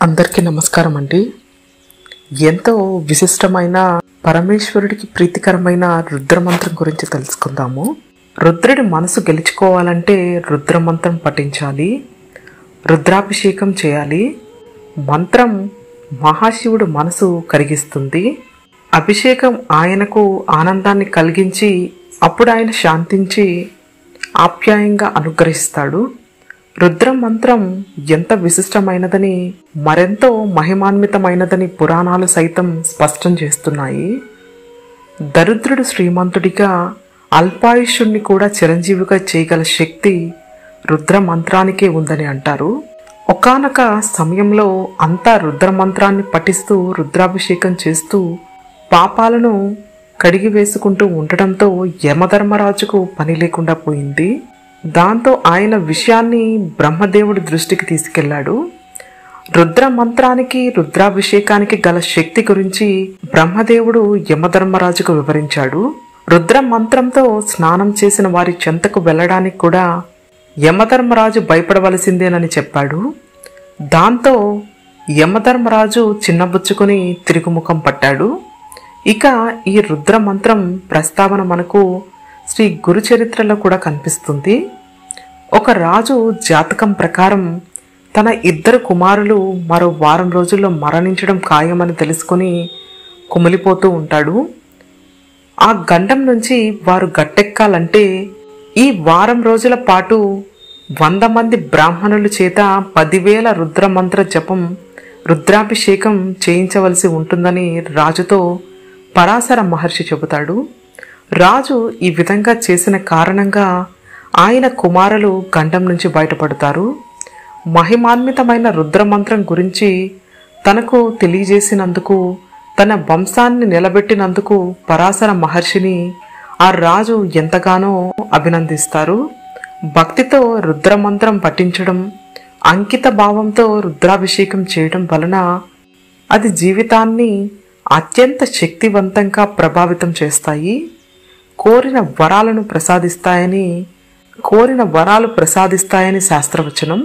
అందరికీ నమస్కారం అండి. ఎంతో విశిష్టమైన పరమేశ్వరుడికి ప్రీతికరమైన రుద్రమంత్రం గురించి తెలుసుకుందాము. రుద్రుడి మనసు గెలుచుకోవాలంటే రుద్రమంత్రం పఠించాలి, రుద్రాభిషేకం చేయాలి. మంత్రం మహాశివుడు మనసు కరిగిస్తుంది. అభిషేకం ఆయనకు ఆనందాన్ని కలిగించి అప్పుడు ఆయన శాంతించి ఆప్యాయంగా అనుగ్రహిస్తాడు. రుద్ర మంత్రం ఎంత విశిష్టమైనదని, మరెంతో మహిమాన్వితమైనదని పురాణాలు సైతం స్పష్టం చేస్తున్నాయి. దరిద్రుడు శ్రీమంతుడిగా, అల్పాయుష్యుణ్ణి కూడా చిరంజీవిగా చేయగల శక్తి రుద్ర మంత్రానికే ఉందని అంటారు. ఒకానొక సమయంలో అంతా రుద్ర మంత్రాన్ని పఠిస్తూ రుద్రాభిషేకం చేస్తూ పాపాలను కడిగి వేసుకుంటూ ఉండటంతో యమధర్మరాజుకు పని లేకుండా పోయింది. దాంతో ఆయన విషయాన్ని బ్రహ్మదేవుడి దృష్టికి తీసుకెళ్లాడు. రుద్ర మంత్రానికి, రుద్రాభిషేకానికి గల శక్తి గురించి బ్రహ్మదేవుడు యమధర్మరాజుకు వివరించాడు. రుద్ర మంత్రంతో స్నానం చేసిన వారి చెంతకు వెళ్లడానికి కూడా యమధర్మరాజు భయపడవలసిందేనని చెప్పాడు. దాంతో యమధర్మరాజు చిన్నబుచ్చుకుని తిరుగుముఖం పట్టాడు. ఇక ఈ రుద్ర మంత్రం ప్రస్తావన మనకు శ్రీ గురు చరిత్రలో కూడా కనిపిస్తుంది. ఒక రాజు జాతకం ప్రకారం తన 2 కుమారులు మరో వారం రోజుల్లో మరణించడం ఖాయమని తెలుసుకుని కుమిలిపోతూ ఉంటాడు. ఆ గండం నుంచి వారు గట్టెక్కాలంటే ఈ వారం రోజుల పాటు 100 మంది బ్రాహ్మణుల చేత 10,000 రుద్రమంత్ర జపం, రుద్రాభిషేకం చేయించవలసి ఉంటుందని రాజుతో పరాశర మహర్షి చెబుతాడు. రాజు ఈ విధంగా చేసిన కారణంగా ఆయన కుమారులు గండం నుంచి బయటపడతారు. మహిమాన్వితమైన రుద్రమంత్రం గురించి తనకు తెలియజేసినందుకు, తన వంశాన్ని నిలబెట్టినందుకు పరాశర మహర్షిని ఆ రాజు ఎంతగానో అభినందిస్తారు. భక్తితో రుద్రమంత్రం పఠించడం, అంకిత భావంతో రుద్రాభిషేకం చేయడం వలన అది జీవితాన్ని అత్యంత శక్తివంతంగా ప్రభావితం చేస్తాయి. కోరిన వరాలు ప్రసాదిస్తాయని శాస్త్రవచనం.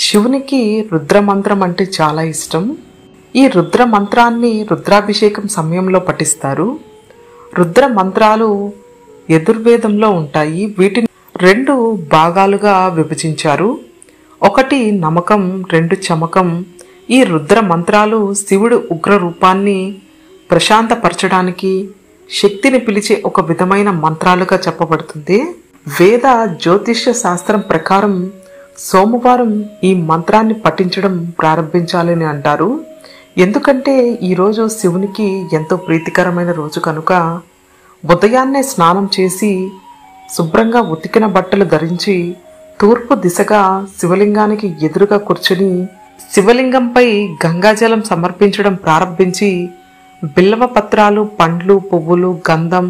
శివునికి రుద్రమంత్రం అంటే చాలా ఇష్టం. ఈ రుద్ర మంత్రాన్ని రుద్రాభిషేకం సమయంలో పఠిస్తారు. రుద్ర మంత్రాలు యజుర్వేదంలో ఉంటాయి. వీటిని 2 భాగాలుగా విభజించారు. 1 నమకం, 2 చమకం. ఈ రుద్ర మంత్రాలు శివుడు ఉగ్ర రూపాన్ని ప్రశాంతపరచడానికి, శక్తిని పిలిచే ఒక విధమైన మంత్రాలుగా చెప్పబడుతుంది. వేద జ్యోతిష్య శాస్త్రం ప్రకారం సోమవారం ఈ మంత్రాన్ని పఠించడం ప్రారంభించాలని అంటారు. ఎందుకంటే ఈరోజు శివునికి ఎంతో ప్రీతికరమైన రోజు కనుక ఉదయాన్నే స్నానం చేసి శుభ్రంగా ఉతికిన బట్టలు ధరించి తూర్పు దిశగా శివలింగానికి ఎదురుగా కూర్చుని శివలింగంపై గంగాజలం సమర్పించడం ప్రారంభించి బిల్వ పత్రాలు, పండ్లు, పువ్వులు, గంధం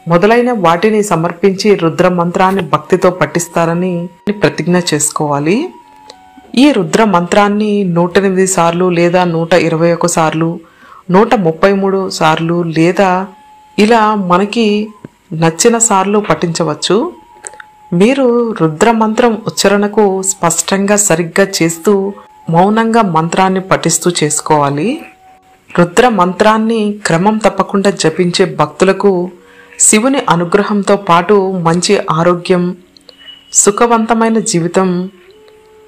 మొదలైన వాటిని సమర్పించి రుద్ర మంత్రాన్ని భక్తితో పఠిస్తారని ప్రతిజ్ఞ చేసుకోవాలి. ఈ రుద్ర మంత్రాన్ని 108 సార్లు లేదా 121 సార్లు, 133 సార్లు లేదా ఇలా మనకి నచ్చిన సార్లు పఠించవచ్చు. మీరు రుద్ర మంత్రం ఉచ్చారణకు స్పష్టంగా సరిగ్గా చేస్తూ మౌనంగా మంత్రాన్ని పఠిస్తూ చేసుకోవాలి. రుద్ర మంత్రాన్ని క్రమం తప్పకుండా జపించే భక్తులకు శివుని అనుగ్రహంతో పాటు మంచి ఆరోగ్యం, సుఖవంతమైన జీవితం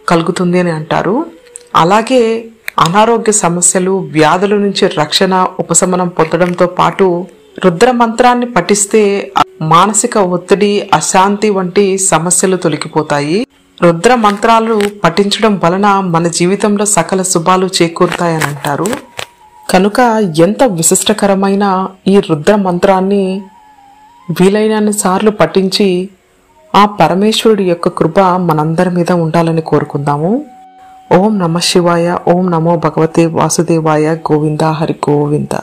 కలుగుతుంది అని అంటారు. అలాగే అనారోగ్య సమస్యలు, వ్యాధుల నుంచి రక్షణ, ఉపశమనం పొందడంతో పాటు రుద్ర మంత్రాన్ని పఠిస్తే మానసిక ఒత్తిడి, అశాంతి వంటి సమస్యలు తొలగిపోతాయి. రుద్ర మంత్రాలు పఠించడం వలన మన జీవితంలో సకల శుభాలు చేకూరుతాయని అంటారు. కనుక ఎంత విశిష్టకరమైన ఈ రుద్ర మంత్రాన్ని వీలైనన్ని సార్లు పఠించి ఆ పరమేశ్వరుడి యొక్క కృప మనందరి మీద ఉండాలని కోరుకుందాము. ఓం నమః శివాయ. ఓం నమో భగవతే వాసుదేవాయ. గోవింద హరి గోవింద.